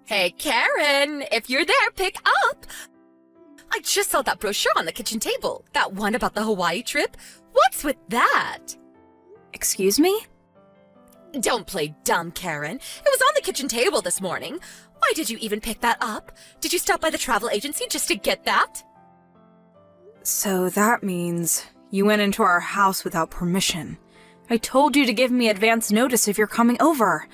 Hey, Karen, if you're there, pick up. I just saw that brochure on the kitchen table. That one about the Hawaii trip. What's with that? Excuse me? Don't play dumb, Karen. It was on the kitchen table this morning. Why did you even pick that up? Did you stop by the travel agency just to get that? So that means you went into our house without permission. I told you to give me advance notice if you're coming over.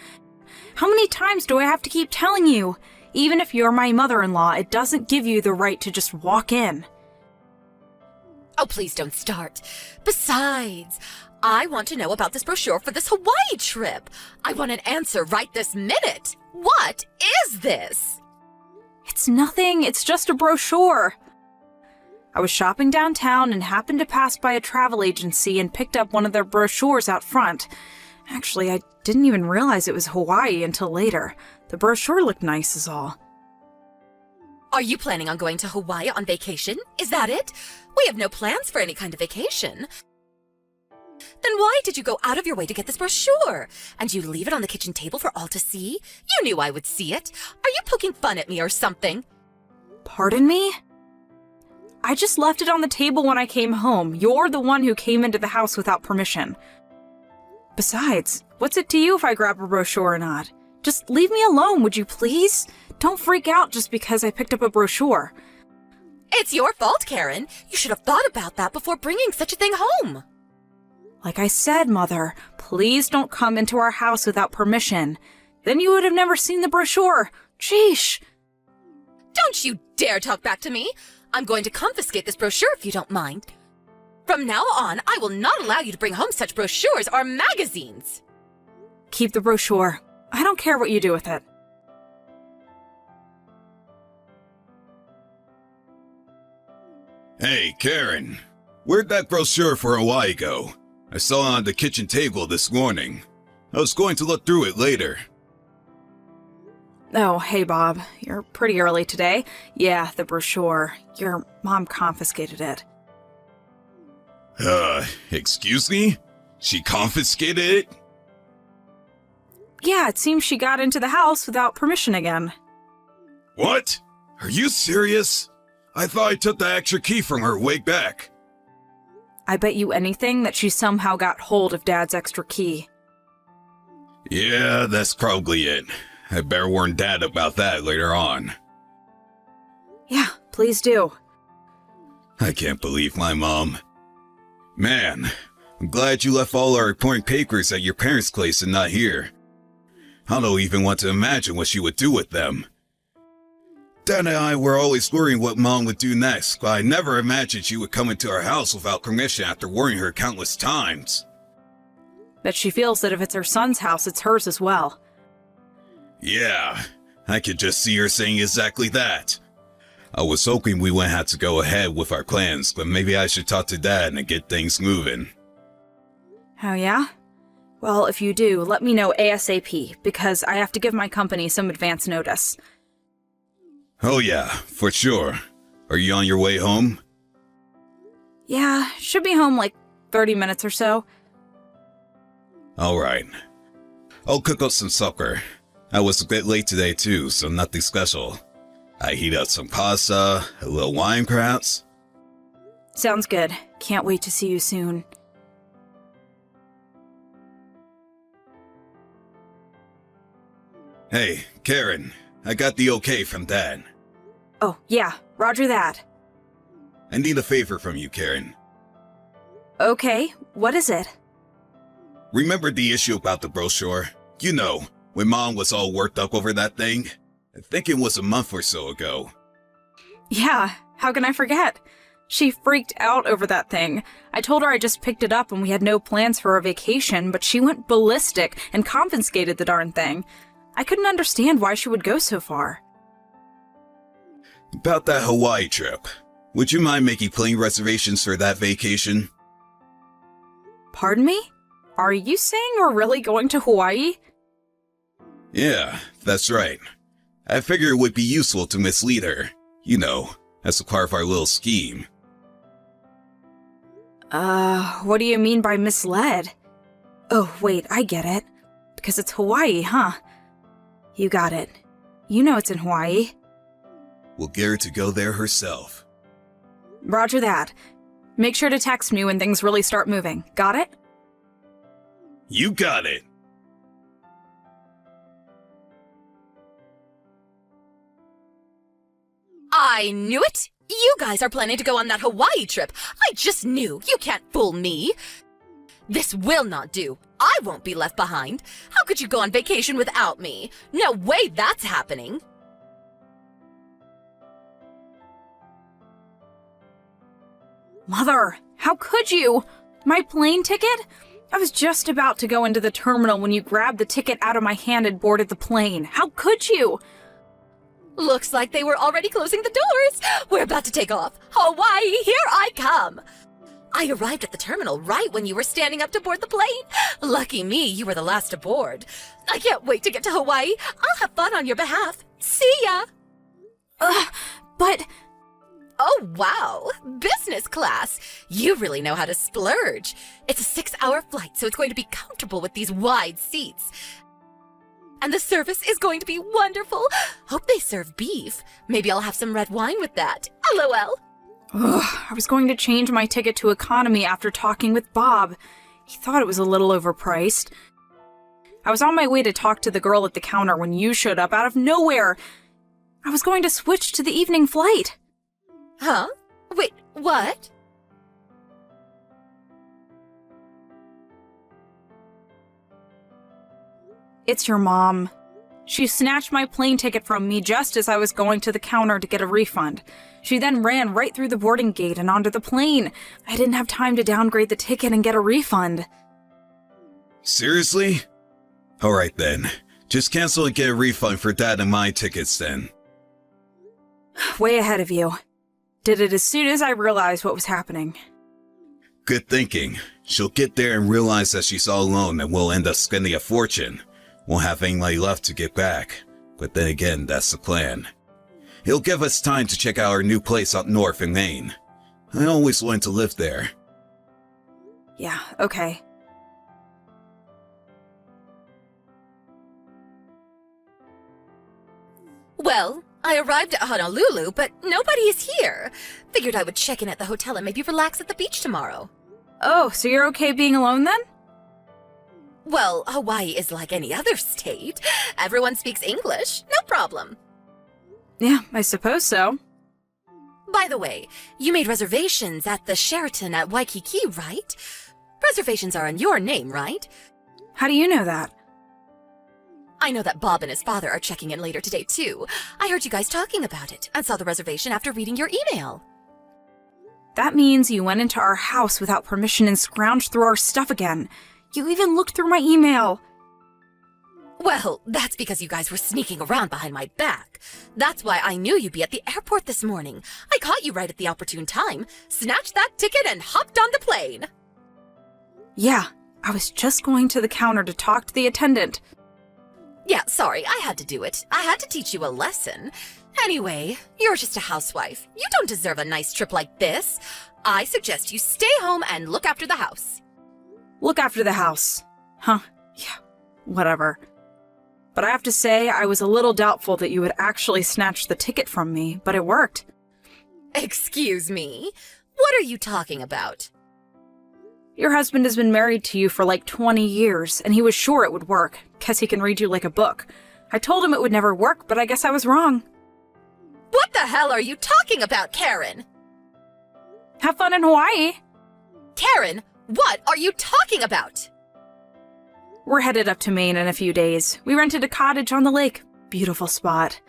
How many times do I have to keep telling you? Even if you're my mother-in-law, it doesn't give you the right to just walk in. Oh, please don't start. Besides, I want to know about this brochure for this Hawaii trip. I want an answer right this minute. What is this? It's nothing, it's just a brochure. I was shopping downtown and happened to pass by a travel agency and picked up one of their brochures out front. Actually, I didn't even realize it was Hawaii until later. The brochure looked nice is all. Are you planning on going to Hawaii on vacation? Is that it? We have no plans for any kind of vacation. Then why did you go out of your way to get this brochure? And you leave it on the kitchen table for all to see? You knew I would see it. Are you poking fun at me or something? Pardon me? I just left it on the table when I came home. You're the one who came into the house without permission. Besides, what's it to you if I grab a brochure or not? Just leave me alone, would you please? Don't freak out just because I picked up a brochure. It's your fault, Karen. You should have thought about that before bringing such a thing home. Like I said, Mother, please don't come into our house without permission. Then you would have never seen the brochure. Sheesh. Don't you dare talk back to me. I'm going to confiscate this brochure if you don't mind. From now on, I will not allow you to bring home such brochures or magazines. Keep the brochure. I don't care what you do with it. Hey, Karen. Where'd that brochure for Hawaii go? I saw it on the kitchen table this morning. I was going to look through it later. Oh, hey, Bob. You're pretty early today. Yeah, the brochure. Your mom confiscated it. Excuse me? She confiscated it? Yeah, it seems she got into the house without permission again. What? Are you serious? I thought I took the extra key from her way back. I bet you anything that she somehow got hold of Dad's extra key. Yeah, that's probably it. I better warn Dad about that later on. Yeah, please do. I can't believe my mom. Man, I'm glad you left all our important papers at your parents' place and not here. I don't even want to imagine what she would do with them. Dad and I were always worrying what Mom would do next, but I never imagined she would come into our house without permission after warning her countless times. Bet she feels that if it's her son's house, it's hers as well. Yeah, I could just see her saying exactly that. I was hoping we wouldn't have to go ahead with our plans, but maybe I should talk to Dad and get things moving. Oh yeah? Well, if you do, let me know ASAP, because I have to give my company some advance notice. Oh yeah, for sure. Are you on your way home? Yeah, should be home like 30 minutes or so. Alright. I'll cook up some supper. I was a bit late today too, so nothing special. I heat up some pasta, a little wine perhaps. Sounds good. Can't wait to see you soon. Hey, Karen, I got the okay from Dad. Oh, yeah, roger that. I need a favor from you, Karen. Okay, what is it? Remember the issue about the brochure? You know, when Mom was all worked up over that thing? I think it was a month or so ago. Yeah, how can I forget? She freaked out over that thing. I told her I just picked it up and we had no plans for a vacation, but she went ballistic and confiscated the darn thing. I couldn't understand why she would go so far. About that Hawaii trip. Would you mind making plane reservations for that vacation? Pardon me? Are you saying we're really going to Hawaii? Yeah, that's right. I figured it would be useful to mislead her. You know, as a part of our little scheme. What do you mean by misled? Oh, wait, I get it. Because it's Hawaii, huh? You got it. You know it's in Hawaii. We'll get her to go there herself. Roger that. Make sure to text me when things really start moving. Got it? You got it! I knew it! You guys are planning to go on that Hawaii trip. I just knew. You can't fool me. This will not do. I won't be left behind. How could you go on vacation without me? No way that's happening. Mother, how could you? My plane ticket? I was just about to go into the terminal when you grabbed the ticket out of my hand and boarded the plane. How could you? Looks like they were already closing the doors. We're about to take off. Hawaii, here I come. I arrived at the terminal right when you were standing up to board the plane. Lucky me, you were the last aboard. I can't wait to get to Hawaii. I'll have fun on your behalf. See ya. But... Oh, wow. Business class. You really know how to splurge. It's a 6-hour flight, so it's going to be comfortable with these wide seats. And the service is going to be wonderful. Hope they serve beef. Maybe I'll have some red wine with that. LOL. I was going to change my ticket to economy after talking with Bob. He thought it was a little overpriced. I was on my way to talk to the girl at the counter when you showed up out of nowhere. I was going to switch to the evening flight. Huh? Wait, what? It's your mom. She snatched my plane ticket from me just as I was going to the counter to get a refund. She then ran right through the boarding gate and onto the plane. I didn't have time to downgrade the ticket and get a refund. Seriously? Alright then. Just cancel and get a refund for Dad and my tickets then. Way ahead of you. Did it as soon as I realized what was happening. Good thinking. She'll get there and realize that she's all alone and we'll end up spending a fortune. Won't have any money left to get back. But then again, that's the plan. It'll give us time to check out our new place up north in Maine. I always wanted to live there. Yeah, okay. Well, I arrived at Honolulu, but nobody is here. Figured I would check in at the hotel and maybe relax at the beach tomorrow. Oh, so you're okay being alone then? Well, Hawaii is like any other state. Everyone speaks English, no problem. Yeah, I suppose so. By the way, you made reservations at the Sheraton at Waikiki, right? Reservations are in your name, right? How do you know that? I know that Bob and his father are checking in later today, too. I heard you guys talking about it and saw the reservation after reading your email. That means you went into our house without permission and scrounged through our stuff again. You even looked through my email. Well, that's because you guys were sneaking around behind my back. That's why I knew you'd be at the airport this morning. I caught you right at the opportune time, snatched that ticket, and hopped on the plane. Yeah, I was just going to the counter to talk to the attendant. Yeah, sorry, I had to do it. I had to teach you a lesson. Anyway, you're just a housewife. You don't deserve a nice trip like this. I suggest you stay home and look after the house. Look after the house. Huh, yeah, whatever. But I have to say, I was a little doubtful that you would actually snatch the ticket from me, but it worked. Excuse me? What are you talking about? Your husband has been married to you for like 20 years, and he was sure it would work, 'cause he can read you like a book. I told him it would never work, but I guess I was wrong. What the hell are you talking about, Karen? Have fun in Hawaii. Karen, what are you talking about? We're headed up to Maine in a few days. We rented a cottage on the lake. Beautiful spot.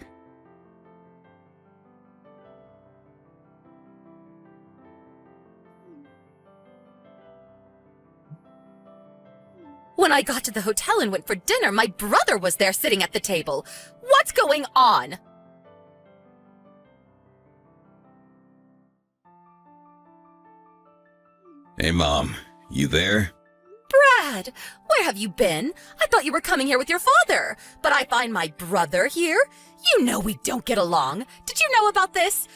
When I got to the hotel and went for dinner, my brother was there sitting at the table. What's going on? Hey Mom, you there? Brad, where have you been? I thought you were coming here with your father, but I find my brother here? You know we don't get along. Did you know about this?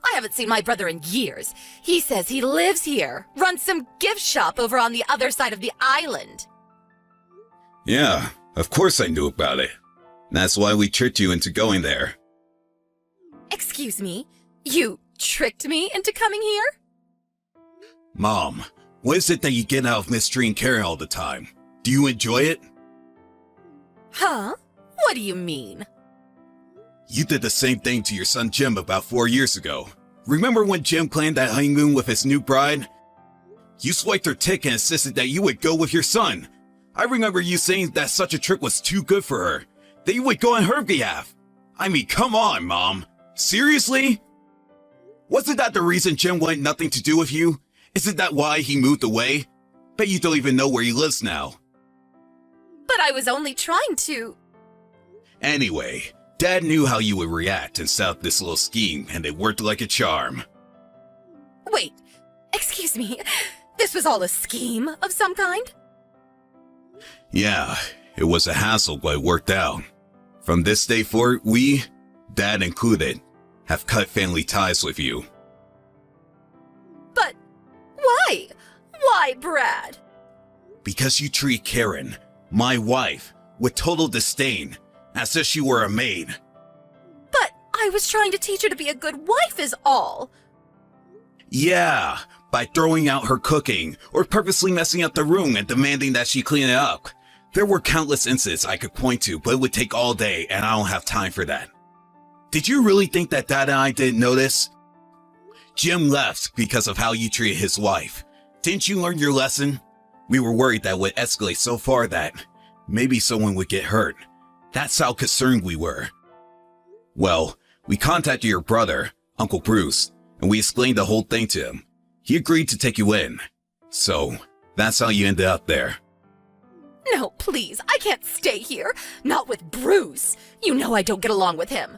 I haven't seen my brother in years. He says he lives here, runs some gift shop over on the other side of the island. Yeah, of course I knew about it. That's why we tricked you into going there. Excuse me? You tricked me into coming here? Mom, what is it that you get out of mistreating Karen all the time? Do you enjoy it? Huh? What do you mean? You did the same thing to your son Jim about 4 years ago. Remember when Jim planned that honeymoon with his new bride? You swiped her tick and insisted that you would go with your son. I remember you saying that such a trip was too good for her, that you would go on her behalf. I mean, come on, Mom. Seriously? Wasn't that the reason Jim wanted nothing to do with you? Isn't that why he moved away? Bet you don't even know where he lives now. But I was only trying to... Anyway, Dad knew how you would react and set up this little scheme, and it worked like a charm. Wait, excuse me. This was all a scheme of some kind? Yeah, it was a hassle, but it worked out. From this day forward, we, Dad included, have cut family ties with you. But why? Why, Brad? Because you treat Karen, my wife, with total disdain, as if she were a maid. But I was trying to teach her to be a good wife is all. Yeah, by throwing out her cooking, or purposely messing up the room and demanding that she clean it up. There were countless incidents I could point to, but it would take all day, and I don't have time for that. Did you really think that Dad and I didn't notice? Jim left because of how you treated his wife. Didn't you learn your lesson? We were worried that would escalate so far that maybe someone would get hurt. That's how concerned we were. Well, we contacted your brother, Uncle Bruce, and we explained the whole thing to him. He agreed to take you in. So, that's how you ended up there. No, please, I can't stay here. Not with Bruce. You know I don't get along with him.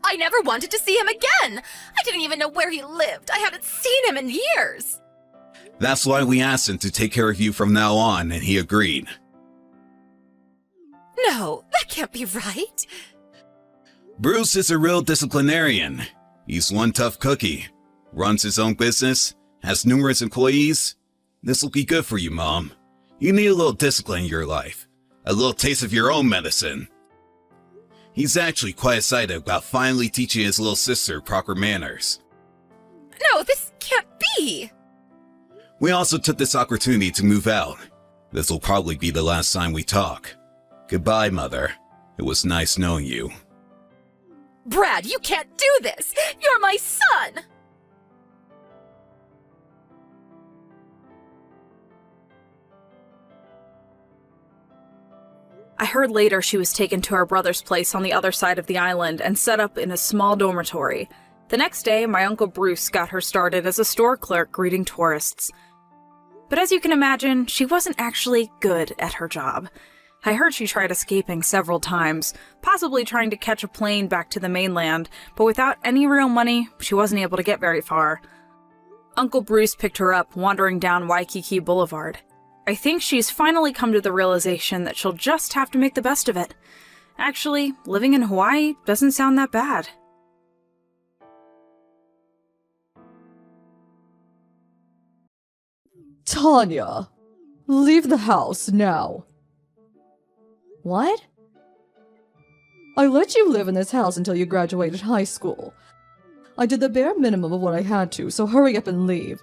I never wanted to see him again. I didn't even know where he lived. I hadn't seen him in years. That's why we asked him to take care of you from now on, and he agreed. No, that can't be right. Bruce is a real disciplinarian. He's one tough cookie. Runs his own business, has numerous employees. This will be good for you, Mom. You need a little discipline in your life. A little taste of your own medicine. He's actually quite excited about finally teaching his little sister proper manners. No, this can't be. We also took this opportunity to move out. This will probably be the last time we talk. Goodbye, Mother. It was nice knowing you. Brad, you can't do this. You're my son. I heard later she was taken to her brother's place on the other side of the island and set up in a small dormitory. The next day, my Uncle Bruce got her started as a store clerk greeting tourists. But as you can imagine, she wasn't actually good at her job. I heard she tried escaping several times, possibly trying to catch a plane back to the mainland, but without any real money, she wasn't able to get very far. Uncle Bruce picked her up, wandering down Waikiki Boulevard. I think she's finally come to the realization that she'll just have to make the best of it. Actually, living in Hawaii doesn't sound that bad. Tanya, leave the house now. What? I let you live in this house until you graduated high school. I did the bare minimum of what I had to, so hurry up and leave.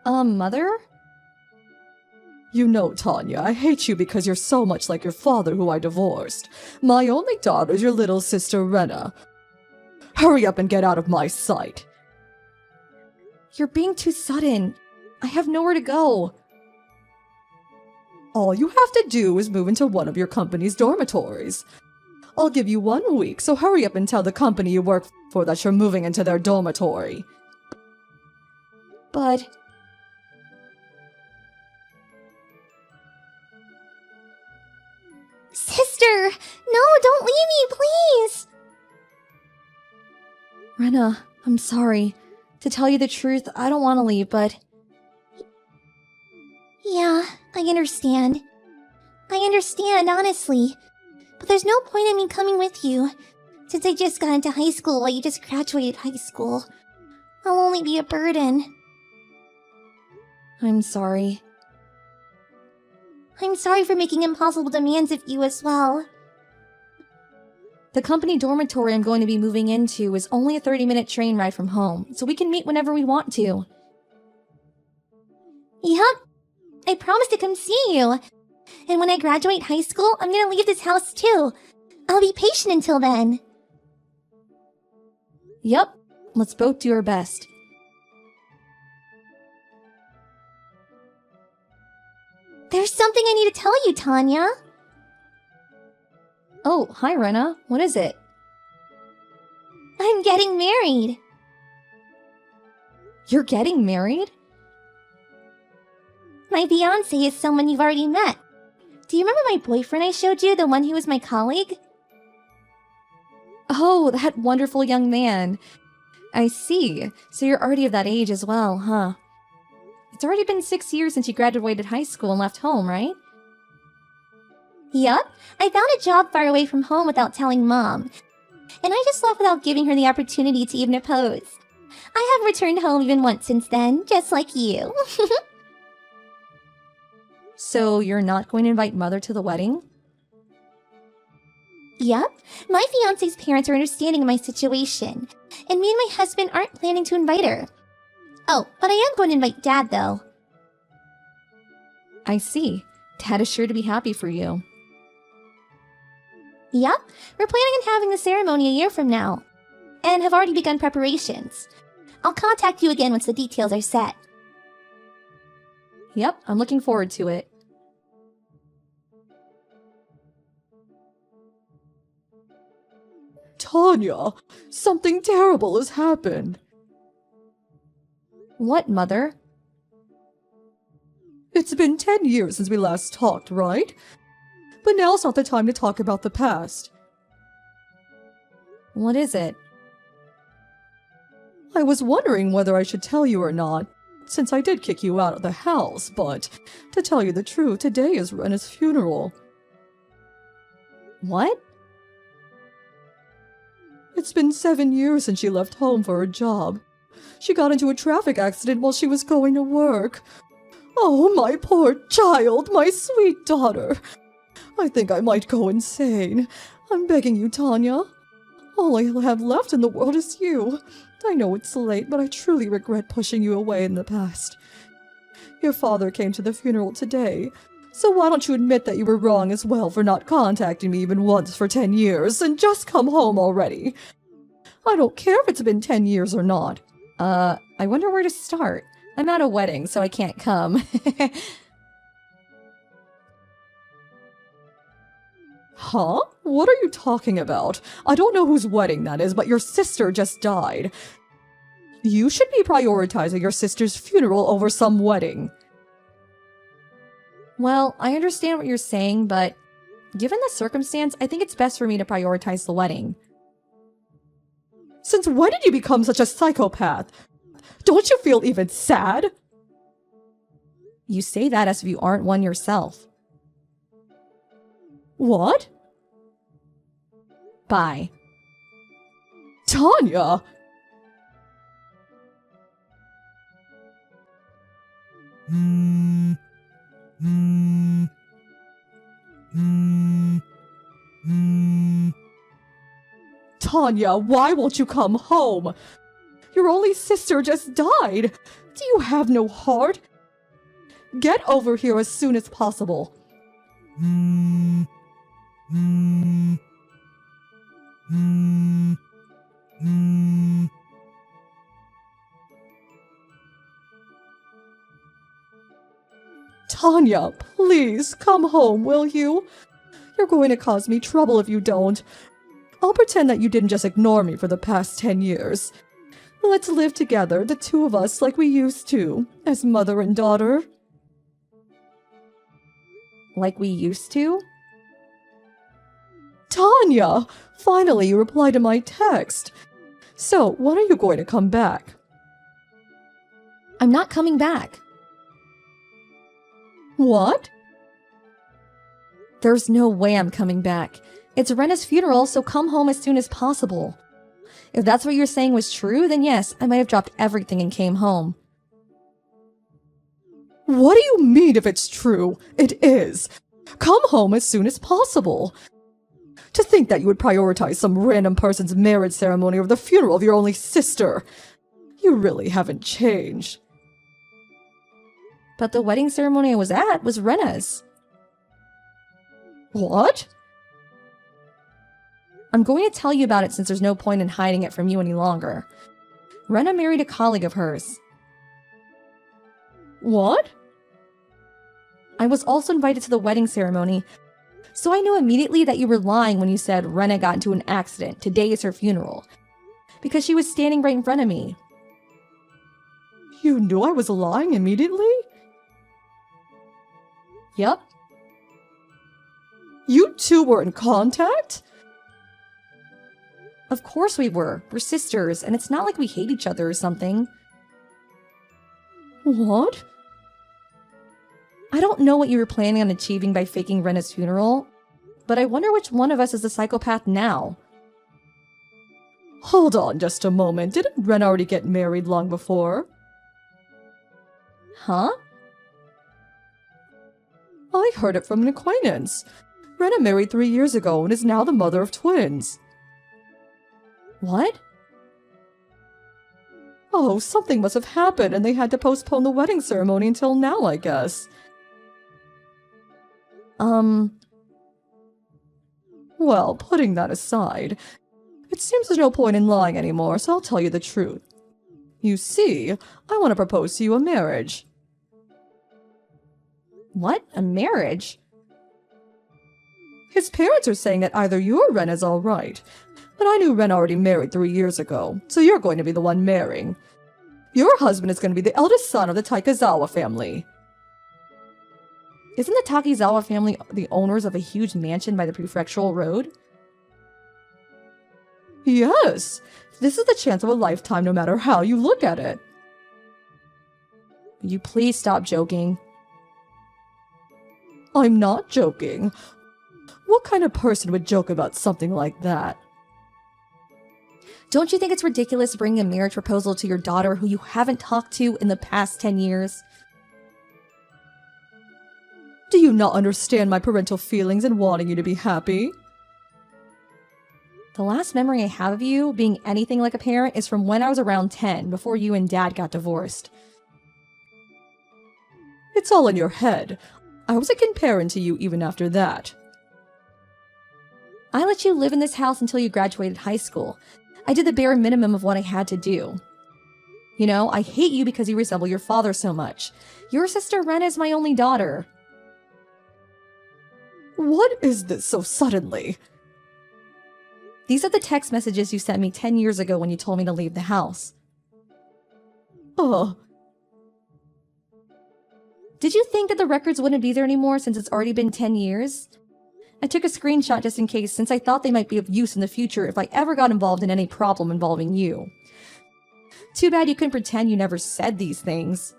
Mother? You know, Tanya, I hate you because you're so much like your father who I divorced. My only daughter is your little sister, Rena. Hurry up and get out of my sight. You're being too sudden. I have nowhere to go. All you have to do is move into one of your company's dormitories. I'll give you 1 week, so hurry up and tell the company you work for that you're moving into their dormitory. But... Sister! No, don't leave me, please! Rena, I'm sorry. To tell you the truth, I don't want to leave, but... Yeah, I understand. I understand, honestly. But there's no point in me coming with you, since I just got into high school while you just graduated high school. I'll only be a burden. I'm sorry. I'm sorry for making impossible demands of you as well. The company dormitory I'm going to be moving into is only a 30-minute train ride from home, so we can meet whenever we want to. Yup. I promise to come see you. And when I graduate high school, I'm gonna leave this house too. I'll be patient until then. Yup. Let's both do our best. There's something I need to tell you, Tanya. Oh, hi, Rena. What is it? I'm getting married. You're getting married? My fiancé is someone you've already met. Do you remember my boyfriend I showed you, the one who was my colleague? Oh, that wonderful young man. I see. So you're already of that age as well, huh? It's already been 6 years since you graduated high school and left home, right? Yup. I found a job far away from home without telling Mom. And I just left without giving her the opportunity to even oppose. I have returned home even once since then, just like you. So you're not going to invite Mother to the wedding? Yup. My fiancé's parents are understanding of my situation. And me and my husband aren't planning to invite her. Oh, but I am going to invite Dad, though. I see. Dad is sure to be happy for you. Yup. We're planning on having the ceremony a year from now. And have already begun preparations. I'll contact you again once the details are set. Yep, I'm looking forward to it. Tanya, something terrible has happened. What, Mother? It's been 10 years since we last talked, right? But now's not the time to talk about the past. What is it? I was wondering whether I should tell you or not, since I did kick you out of the house, but to tell you the truth, today is Rena's funeral. What? It's been 7 years since she left home for her job. She got into a traffic accident while she was going to work. Oh, my poor child, my sweet daughter. I think I might go insane. I'm begging you, Tanya. All I have left in the world is you. I know it's late, but I truly regret pushing you away in the past. Your father came to the funeral today, so why don't you admit that you were wrong as well for not contacting me even once for 10 years, and just come home already? I don't care if it's been 10 years or not. I wonder where to start. I'm at a wedding, so I can't come. Huh? What are you talking about? I don't know whose wedding that is, but your sister just died. You should be prioritizing your sister's funeral over some wedding. Well, I understand what you're saying, but given the circumstance, I think it's best for me to prioritize the wedding. Since when did you become such a psychopath? Don't you feel even sad? You say that as if you aren't one yourself. What? Bye. Tanya! Tanya, why won't you come home? Your only sister just died. Do you have no heart? Get over here as soon as possible. Tanya, please come home, will you? You're going to cause me trouble if you don't. I'll pretend that you didn't just ignore me for the past 10 years. Let's live together, the two of us, like we used to, as mother and daughter. Like we used to? Tanya! Finally, you replied to my text. So, when are you going to come back? I'm not coming back. What? There's no way I'm coming back. It's Rena's funeral, so come home as soon as possible. If that's what you're saying was true, then yes, I might have dropped everything and came home. What do you mean if it's true? It is. Come home as soon as possible. To think that you would prioritize some random person's marriage ceremony over the funeral of your only sister. You really haven't changed. But the wedding ceremony I was at was Rena's. What? I'm going to tell you about it since there's no point in hiding it from you any longer. Rena married a colleague of hers. What? I was also invited to the wedding ceremony, so I knew immediately that you were lying when you said Rena got into an accident. Today is her funeral. Because she was standing right in front of me. You knew I was lying immediately? Yep. You two were in contact? Of course we were. We're sisters, and it's not like we hate each other or something. What? I don't know what you were planning on achieving by faking Rena's funeral, but I wonder which one of us is the psychopath now. Hold on just a moment. Didn't Ren already get married long before? Huh? I heard it from an acquaintance. Rena married 3 years ago and is now the mother of twins. What? Oh, something must have happened and they had to postpone the wedding ceremony until now, I guess. Well, putting that aside, it seems there's no point in lying anymore, so I'll tell you the truth. You see, I want to propose to you a marriage. What? A marriage? His parents are saying that either you or Ren is alright, but I knew Ren already married 3 years ago, so you're going to be the one marrying. Your husband is going to be the eldest son of the Taikazawa family. Isn't the Takizawa family the owners of a huge mansion by the prefectural road? Yes, this is the chance of a lifetime no matter how you look at it. Will you please stop joking? I'm not joking. What kind of person would joke about something like that? Don't you think it's ridiculous bringing a marriage proposal to your daughter who you haven't talked to in the past 10 years? Do you not understand my parental feelings and wanting you to be happy? The last memory I have of you being anything like a parent is from when I was around 10, before you and Dad got divorced. It's all in your head. I was a good parent to you even after that. I let you live in this house until you graduated high school. I did the bare minimum of what I had to do. You know, I hate you because you resemble your father so much. Your sister Ren is my only daughter. What is this so suddenly? These are the text messages you sent me 10 years ago when you told me to leave the house. Did you think that the records wouldn't be there anymore since it's already been 10 years? I took a screenshot just in case since I thought they might be of use in the future if I ever got involved in any problem involving you. Too bad you couldn't pretend you never said these things.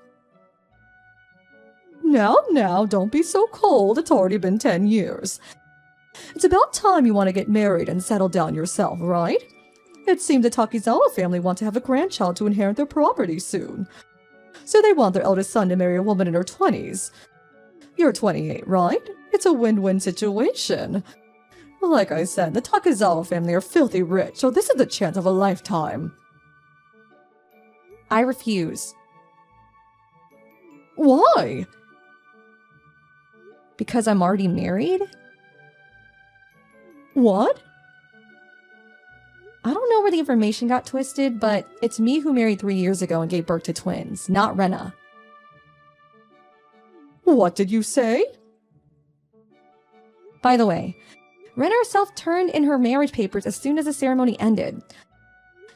Now, don't be so cold. It's already been 10 years. It's about time you want to get married and settle down yourself, right? It seems the Takizawa family want to have a grandchild to inherit their property soon. So they want their eldest son to marry a woman in her 20s. You're 28, right? It's a win-win situation. Like I said, the Takizawa family are filthy rich, so this is the chance of a lifetime. I refuse. Why? Because I'm already married? What? I don't know where the information got twisted, but it's me who married 3 years ago and gave birth to twins, not Rena. What did you say? By the way, Rena herself turned in her marriage papers as soon as the ceremony ended.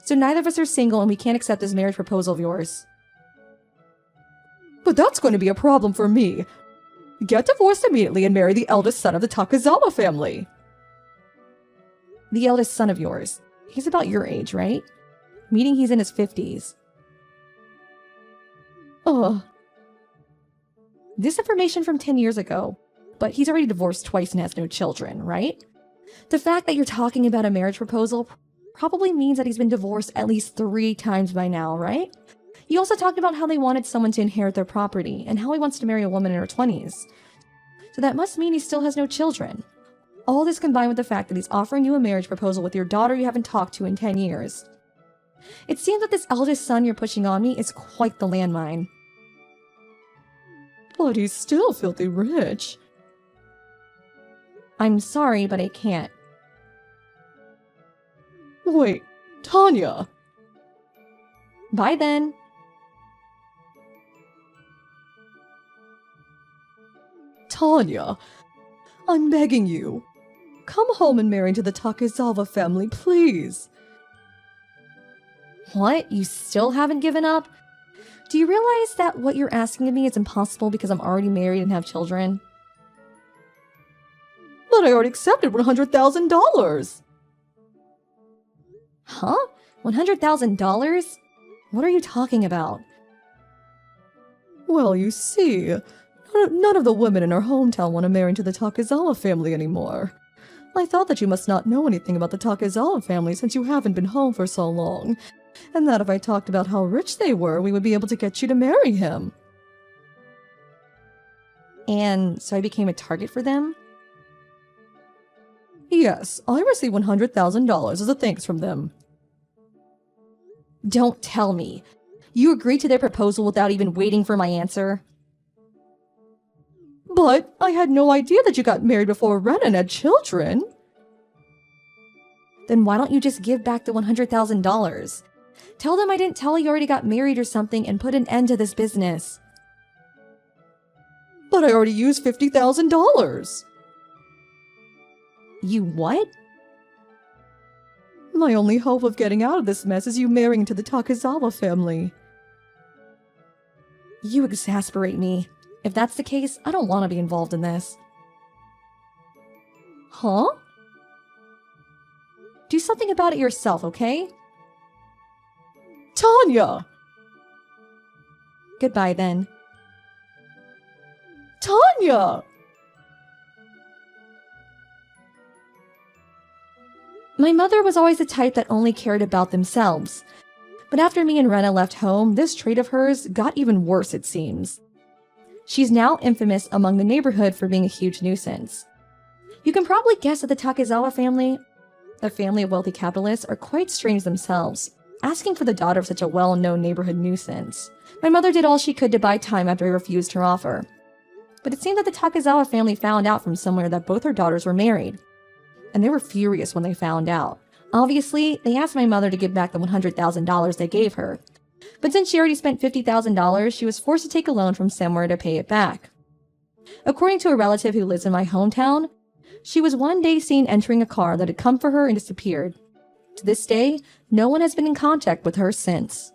So neither of us are single and we can't accept this marriage proposal of yours. But that's going to be a problem for me. Get divorced immediately and marry the eldest son of the Takizawa family. The eldest son of yours. He's about your age, right? Meaning he's in his 50s. This information from 10 years ago, but he's already divorced twice and has no children, right? The fact that you're talking about a marriage proposal probably means that he's been divorced at least 3 times by now, right? You also talked about how they wanted someone to inherit their property and how he wants to marry a woman in her 20s. So that must mean he still has no children. All this combined with the fact that he's offering you a marriage proposal with your daughter you haven't talked to in 10 years. It seems that this eldest son you're pushing on me is quite the landmine. But he's still filthy rich. I'm sorry, but I can't. Wait, Tanya! Bye then. Tanya, I'm begging you. Come home and marry into the Takezawa family, please. What? You still haven't given up? Do you realize that what you're asking of me is impossible because I'm already married and have children? But I already accepted $100,000. Huh? $100,000? What are you talking about? Well, you see, none of the women in our hometown want to marry into the Takezawa family anymore. I thought that you must not know anything about the Takezawa family since you haven't been home for so long, and that if I talked about how rich they were, we would be able to get you to marry him. And so I became a target for them? Yes, I received $100,000 as a thanks from them. Don't tell me. You agreed to their proposal without even waiting for my answer? But I had no idea that you got married before Rena and had children. Then why don't you just give back the $100,000? Tell them I didn't tell you already got married or something and put an end to this business. But I already used $50,000. You what? My only hope of getting out of this mess is you marrying into the Takezawa family. You exasperate me. If that's the case, I don't want to be involved in this. Huh? Do something about it yourself, okay? Tanya! Goodbye then. Tanya! My mother was always the type that only cared about themselves. But after me and Rena left home, this trait of hers got even worse, it seems. She's now infamous among the neighborhood for being a huge nuisance. You can probably guess that the Takezawa family, a family of wealthy capitalists, are quite strange themselves, asking for the daughter of such a well-known neighborhood nuisance. My mother did all she could to buy time after I refused her offer. But it seemed that the Takezawa family found out from somewhere that both her daughters were married. And they were furious when they found out. Obviously, they asked my mother to give back the $100,000 they gave her. But since she already spent $50,000, she was forced to take a loan from somewhere to pay it back. According to a relative who lives in my hometown, she was one day seen entering a car that had come for her and disappeared. To this day, no one has been in contact with her since.